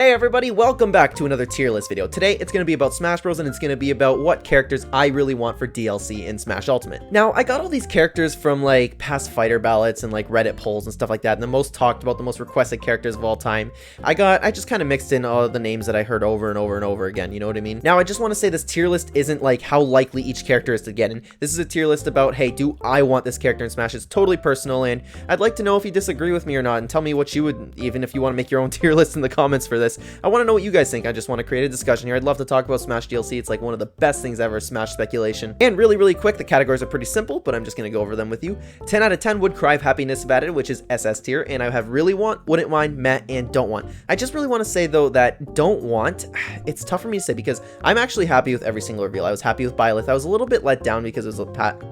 Hey everybody, welcome back to another tier list video. Today it's going to be about Smash Bros and it's going to be about what characters I really want for DLC in Smash Ultimate. Now, I got all these characters from like past fighter ballots and like Reddit polls and stuff like that, and the most talked about, the most requested characters of all time. I just kind of mixed in all the names that I heard over and over and over again, you know what I mean? Now, I just want to say this tier list isn't like how likely each character is to get in. This is a tier list about, hey, do I want this character in Smash? It's totally personal, and I'd like to know if you disagree with me or not, and tell me what you would, even if you want to make your own tier list in the comments for this. I want to know what you guys think. I just want to create a discussion here. I'd love to talk about Smash DLC. It's like one of the best things ever, Smash speculation. And really quick, the categories are pretty simple, but I'm just going to go over them with you. 10 out of 10 would cry if happiness if added, which is SS tier, and I have really want, wouldn't mind, meh, and don't want. I just really want to say though that don't want, it's tough for me to say because I'm actually happy with every single reveal. I was happy with Byleth. I was a little bit let down because it was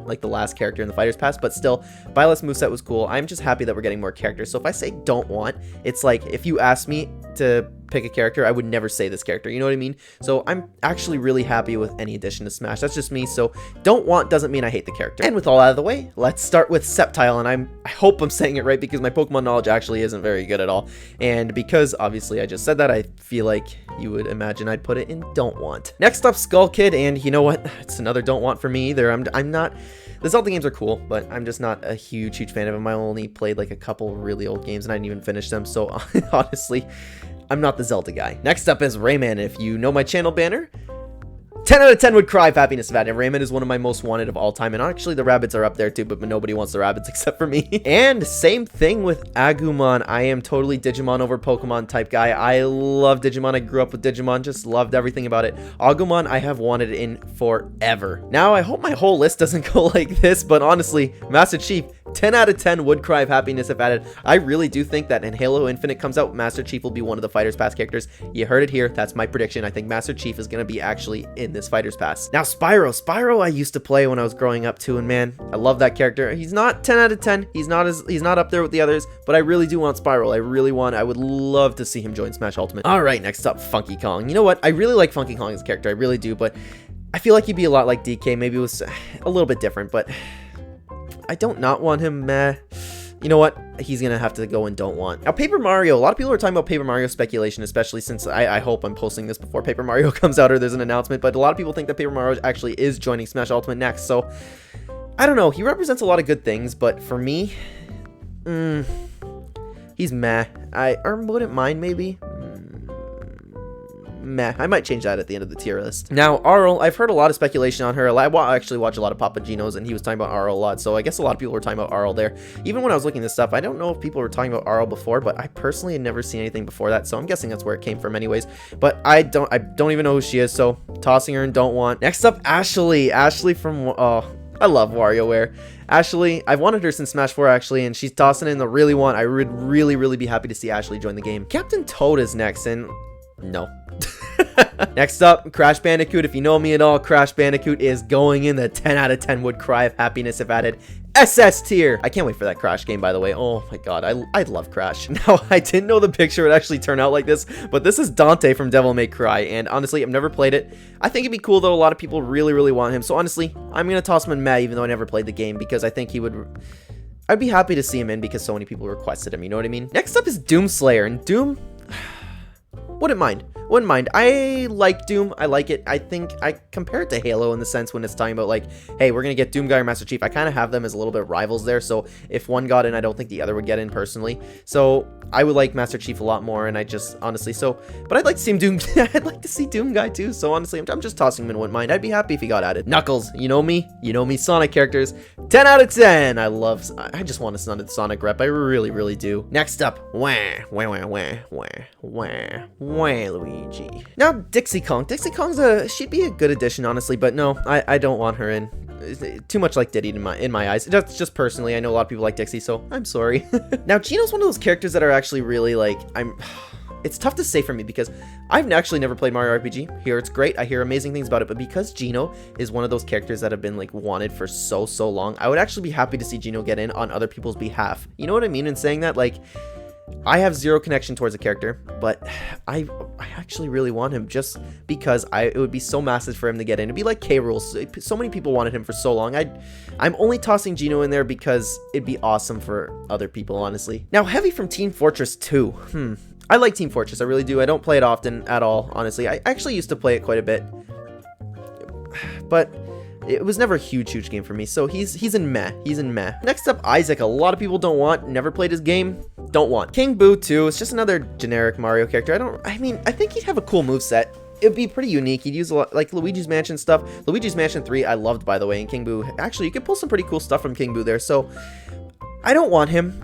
like the last character in the Fighters Pass, but still, Byleth's moveset was cool. I'm just happy that we're getting more characters. So if I say don't want, it's like if you ask me to pick a character, I would never say this character, you know what I mean? So I'm actually really happy with any addition to Smash. That's just me, so don't want doesn't mean I hate the character. And with all out of the way, let's start with Sceptile, and I hope I'm saying it right because my Pokemon knowledge actually isn't very good at all. And because obviously I just said that, I feel like you would imagine I'd put it in don't want. Next up, Skull Kid, and you know what? It's another don't want for me either. I'm not... The Zelda games are cool, but I'm just not a huge fan of them. I only played like a couple really old games and I didn't even finish them, so honestly, I'm not the Zelda guy. Next up is Rayman. If you know my channel banner, 10 out of 10 would cry if happiness if added. Rayman is one of my most wanted of all time, and actually the rabbits are up there too, but nobody wants the rabbits except for me. And same thing with Agumon. I am totally Digimon over Pokemon type guy. I love Digimon. I grew up with Digimon, just loved everything about it. Agumon I have wanted in forever. Now I hope my whole list doesn't go like this, but honestly, Master Chief, 10 out of 10 would cry if happiness if added. I really do think that in Halo Infinite comes out, Master Chief will be one of the Fighters Pass characters. You heard it here. That's my prediction. I think Master Chief is going to be actually in this Fighters Pass. Now Spyro I used to play when I was growing up too, and man, I love that character. He's not 10 out of 10. He's not up there with the others, but I really do want Spyro. I would love to see him join Smash Ultimate. All right, next up, Funky Kong. You know what? I really like Funky Kong as a character. I really do, but I feel like he'd be a lot like DK. Maybe it was a little bit different, but I don't not want him, meh. You know what? He's gonna have to go and don't want. Now, Paper Mario. A lot of people are talking about Paper Mario speculation, especially since I hope I'm posting this before Paper Mario comes out or there's an announcement, but a lot of people think that Paper Mario actually is joining Smash Ultimate next, so I don't know. He represents a lot of good things, but for me, he's meh. I wouldn't mind maybe. Meh. I might change that at the end of the tier list. Now, Arl, I've heard a lot of speculation on her. I actually watch a lot of Papa Gino's, and he was talking about Arl a lot, so I guess a lot of people were talking about Arl there. Even when I was looking this stuff, I don't know if people were talking about Arl before, but I personally had never seen anything before that, so I'm guessing that's where it came from anyways. But I don't even know who she is, so tossing her and don't want. Next up, Ashley. Ashley from... I love WarioWare. Ashley, I've wanted her since Smash 4 actually, and she's tossing in the really want. I would really be happy to see Ashley join the game. Captain Toad is next, and no. Next up, Crash Bandicoot. If you know me at all, Crash Bandicoot is going in the 10 out of 10 would cry if happiness if added. SS tier. I can't wait for that Crash game, by the way. Oh my god, I love Crash. Now, I didn't know the picture would actually turn out like this, but this is Dante from Devil May Cry, and honestly, I've never played it. I think it'd be cool, though. A lot of people really want him, so honestly, I'm gonna toss him in meh, even though I never played the game, because I think he would... I'd be happy to see him in because so many people requested him, you know what I mean? Next up is Doomslayer, and Doom... Wouldn't mind. I like Doom. I like it. I think I compare it to Halo in the sense when it's talking about like, hey, we're gonna get Doom Guy or Master Chief. I kind of have them as a little bit rivals there. So if one got in, I don't think the other would get in personally. So I would like Master Chief a lot more, and I just honestly but I'd like to see him Doom. I'd like to see Doom Guy too. So honestly, I'm just tossing him in. Wouldn't mind. I'd be happy if he got added. Knuckles. You know me. Sonic characters. 10 out of 10. I just want a Sonic rep. I really do. Next up, Luigi. Now, Dixie Kong. Dixie Kong's she'd be a good addition, honestly, but no, I don't want her in. Too much like Diddy in my eyes. That's just personally. I know a lot of people like Dixie, so I'm sorry. Now, Gino's one of those characters that are actually really like, it's tough to say for me because I've actually never played Mario RPG. Here it's great. I hear amazing things about it, but because Gino is one of those characters that have been like wanted for so long, I would actually be happy to see Gino get in on other people's behalf. You know what I mean in saying that? Like, I have zero connection towards the character, but I actually really want him just because it would be so massive for him to get in. It'd be like K-Rool. So many people wanted him for so long. I'm only tossing Gino in there because it'd be awesome for other people, honestly. Now, Heavy from Team Fortress 2. I like Team Fortress, I really do. I don't play it often at all, honestly. I actually used to play it quite a bit, but it was never a huge game for me. So he's in meh. He's in meh. Next up, Isaac. A lot of people don't want. Never played his game. Don't want. King Boo too. It's just another generic Mario character. I think he'd have a cool moveset. It'd be pretty unique. He'd use a lot like Luigi's Mansion stuff. Luigi's Mansion 3 I loved, by the way, and King Boo. Actually, you could pull some pretty cool stuff from King Boo there. So I don't want him.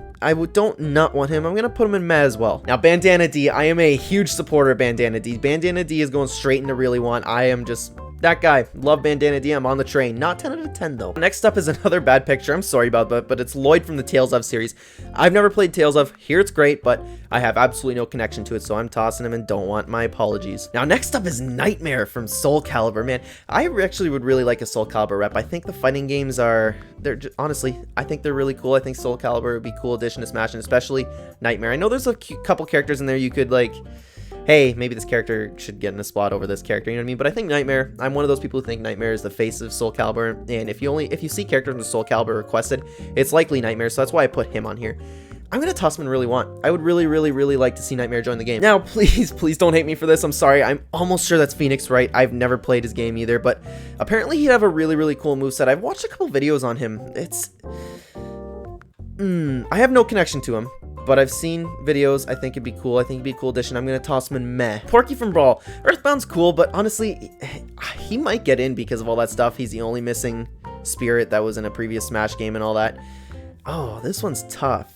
Don't not want him. I'm gonna put him in meh as well. Now, Bandana D. I am a huge supporter of Bandana D. Bandana D is going straight into really want. I am just that guy. Love Bandana D. I'm on the train. Not 10 out of 10 though. Next up is another bad picture. I'm sorry about that, but it's Lloyd from the Tales of series. I've never played Tales of. Here it's great, but I have absolutely no connection to it, so I'm tossing him and don't want. My apologies. Now, next up is Nightmare from Soul Calibur. Man, I actually would really like a Soul Calibur rep. I think the fighting games honestly, I think they're really cool. I think Soul Calibur would be a cool addition to Smash, and especially Nightmare. I know there's a couple characters in there you could like, hey, maybe this character should get in a spot over this character, you know what I mean? But I think Nightmare, I'm one of those people who think Nightmare is the face of Soul Calibur, and if you see characters from Soul Calibur requested, it's likely Nightmare, so that's why I put him on here. I'm gonna toss him and really want. I would really like to see Nightmare join the game. Now, please don't hate me for this. I'm sorry. I'm almost sure that's Phoenix Wright. I've never played his game either, but apparently he'd have a really cool moveset. I've watched a couple videos on him. I have no connection to him, but I've seen videos. I think it'd be cool. I think it'd be a cool addition. I'm gonna toss him in meh. Porky from Brawl. Earthbound's cool, but honestly, he might get in because of all that stuff. He's the only missing spirit that was in a previous Smash game and all that. Oh, this one's tough.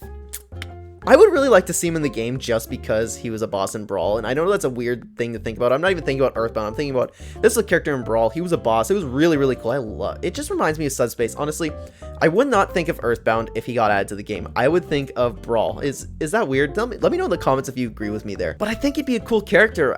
I would really like to see him in the game just because he was a boss in Brawl, and I know that's a weird thing to think about. I'm not even thinking about Earthbound. I'm thinking about this is a character in Brawl. He was a boss. It was really cool. I love it. Just reminds me of Subspace. Honestly, I would not think of Earthbound if he got added to the game. I would think of Brawl. Is that weird? Let me know in the comments if you agree with me there. But I think he'd be a cool character.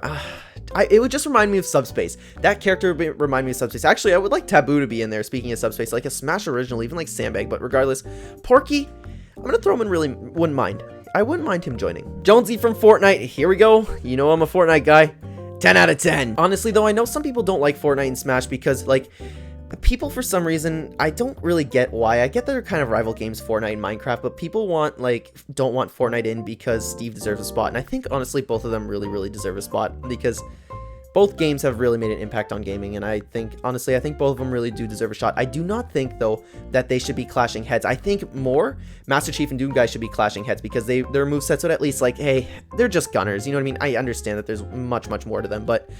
It would just remind me of Subspace. That character would remind me of Subspace. Actually, I would like Taboo to be in there, speaking of Subspace, like a Smash original, even like Sandbag. But regardless, Porky, I'm gonna throw him in really. Wouldn't mind. I wouldn't mind him joining. Jonesy from Fortnite. Here we go. You know I'm a Fortnite guy. 10 out of 10. Honestly, though, I know some people don't like Fortnite and Smash because, like, people, for some reason, I don't really get why. I get that they're kind of rival games, Fortnite and Minecraft, but people don't want Fortnite in because Steve deserves a spot. And I think, honestly, both of them really deserve a spot because both games have really made an impact on gaming, and I think both of them really do deserve a shot. I do not think, though, that they should be clashing heads. I think more Master Chief and Doom Guy should be clashing heads because their movesets would at least, like, hey, they're just gunners, you know what I mean? I understand that there's much more to them, but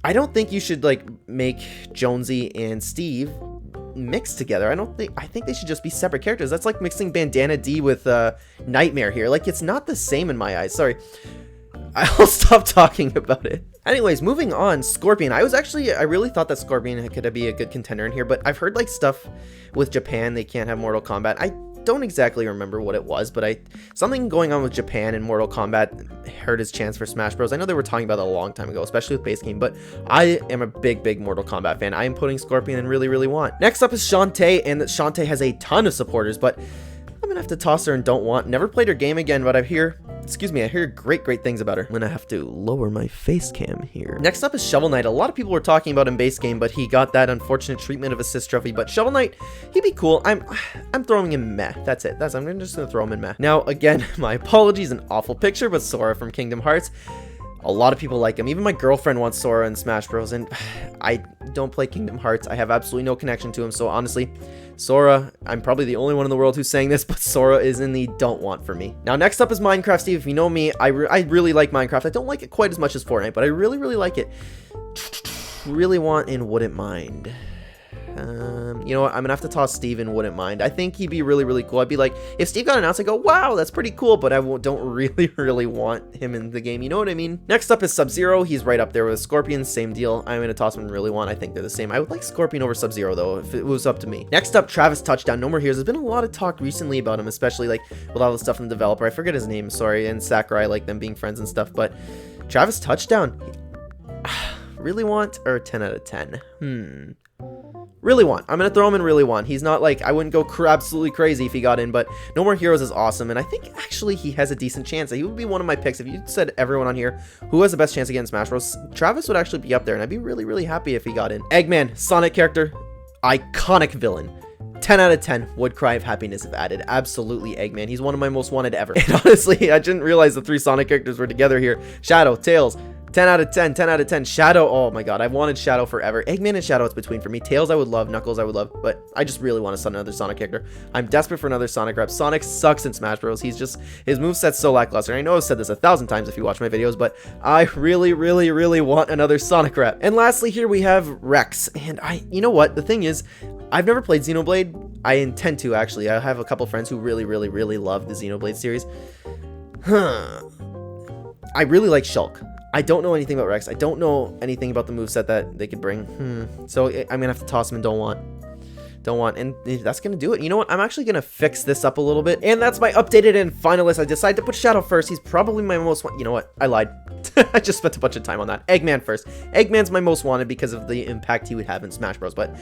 I don't think you should, like, make Jonesy and Steve mix together. I think they should just be separate characters. That's like mixing Bandana D with Nightmare here. Like, it's not the same in my eyes. Sorry. I'll stop talking about it. Anyways, moving on, Scorpion. I really thought that Scorpion could be a good contender in here, but I've heard like stuff with Japan, they can't have Mortal Kombat. I don't exactly remember what it was, but something going on with Japan and Mortal Kombat hurt his chance for Smash Bros. I know they were talking about that a long time ago, especially with base game, but I am a big Mortal Kombat fan. I am putting Scorpion and really want. Next up is Shantae, and Shantae has a ton of supporters, but I'm gonna have to toss her and don't want. Never played her game again, but I hear great things about her. I'm gonna have to lower my face cam here. Next up is Shovel Knight. A lot of people were talking about him base game, but he got that unfortunate treatment of assist trophy. But Shovel Knight, he'd be cool. I'm throwing him meh. That's it. I'm just gonna throw him in meh. Now, again, my apologies, an awful picture, but Sora from Kingdom Hearts. A lot of people like him. Even my girlfriend wants Sora in Smash Bros. And I don't play Kingdom Hearts. I have absolutely no connection to him. So honestly, Sora, I'm probably the only one in the world who's saying this, but Sora is in the don't want for me. Now, next up is Minecraft. Steve, if you know me, I really like Minecraft. I don't like it quite as much as Fortnite, but I really like it. Really want and wouldn't mind. You know what? I'm gonna have to toss Steve and wouldn't mind. I think he'd be really cool. I'd be like, if Steve got announced, I'd go, wow, that's pretty cool, but I don't really want him in the game. You know what I mean? Next up is Sub-Zero. He's right up there with Scorpion. Same deal. I'm gonna toss him and really want. I think they're the same. I would like Scorpion over Sub-Zero, though, if it was up to me. Next up, Travis Touchdown. No More Heroes. There's been a lot of talk recently about him, especially like with all the stuff from the developer. I forget his name, sorry, and Sakurai, like them being friends and stuff, but Travis Touchdown. Really want or 10 out of 10? Really want. I'm gonna throw him in really want. He's not like, I wouldn't go absolutely crazy if he got in, but No More Heroes is awesome, and I think actually he has a decent chance. He would be one of my picks. If you said everyone on here who has the best chance against Smash Bros, Travis would actually be up there, and I'd be really happy if he got in. Eggman, Sonic character, iconic villain. 10 out of 10 would cry of happiness if added. Absolutely, Eggman. He's one of my most wanted ever. And honestly, I didn't realize the 3 Sonic characters were together here. Shadow, Tails, 10 out of 10, 10 out of 10. Shadow, oh my god, I've wanted Shadow forever. Eggman and Shadow, it's between for me. Tails, I would love. Knuckles, I would love. But I just really want another Sonic character. I'm desperate for another Sonic rep. Sonic sucks in Smash Bros. His moveset's so lackluster. I know I've said this 1,000 times if you watch my videos, but I really, really, really want another Sonic rep. And lastly, here we have Rex. And you know what? The thing is, I've never played Xenoblade. I intend to, actually. I have a couple friends who really, really, really love the Xenoblade series. I really like Shulk. I don't know anything about Rex. I don't know anything about the moveset that they could bring. So I'm going to have to toss him in Don't Want. Don't Want. And that's going to do it. You know what? I'm actually going to fix this up a little bit. And that's my updated and final list. I decided to put Shadow first. He's probably my most... You know what? I lied. I just spent a bunch of time on that. Eggman first. Eggman's my most wanted because of the impact he would have in Smash Bros. But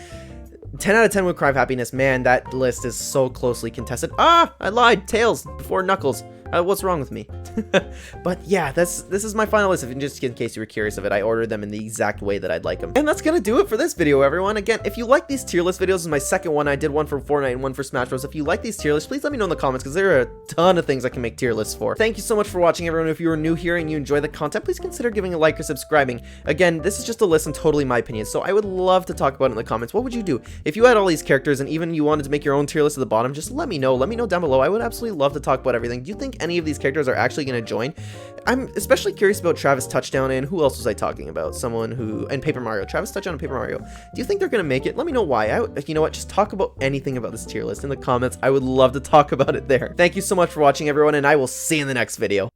10 out of 10 would cry of happiness. Man, that list is so closely contested. I lied. Tails before Knuckles. What's wrong with me? But yeah, this is my final list. Just in case you were curious of it, I ordered them in the exact way that I'd like them. And that's gonna do it for this video, everyone. Again, if you like these tier list videos, this is my second one. I did one for Fortnite and one for Smash Bros. If you like these tier lists, please let me know in the comments, because there are a ton of things I can make tier lists for. Thank you so much for watching, everyone. If you are new here and you enjoy the content, please consider giving a like or subscribing. Again, this is just a list and totally my opinion, so I would love to talk about it in the comments. What would you do if you had all these characters and even you wanted to make your own tier list at the bottom? Just let me know. Let me know down below. I would absolutely love to talk about everything. Do you think any of these characters are actually going to join? I'm especially curious about Travis Touchdown, and who else was I talking about? Someone who... and Paper Mario. Travis Touchdown and Paper Mario. Do you think they're going to make it? Let me know why. You know what? Just talk about anything about this tier list in the comments. I would love to talk about it there. Thank you so much for watching, everyone, and I will see you in the next video.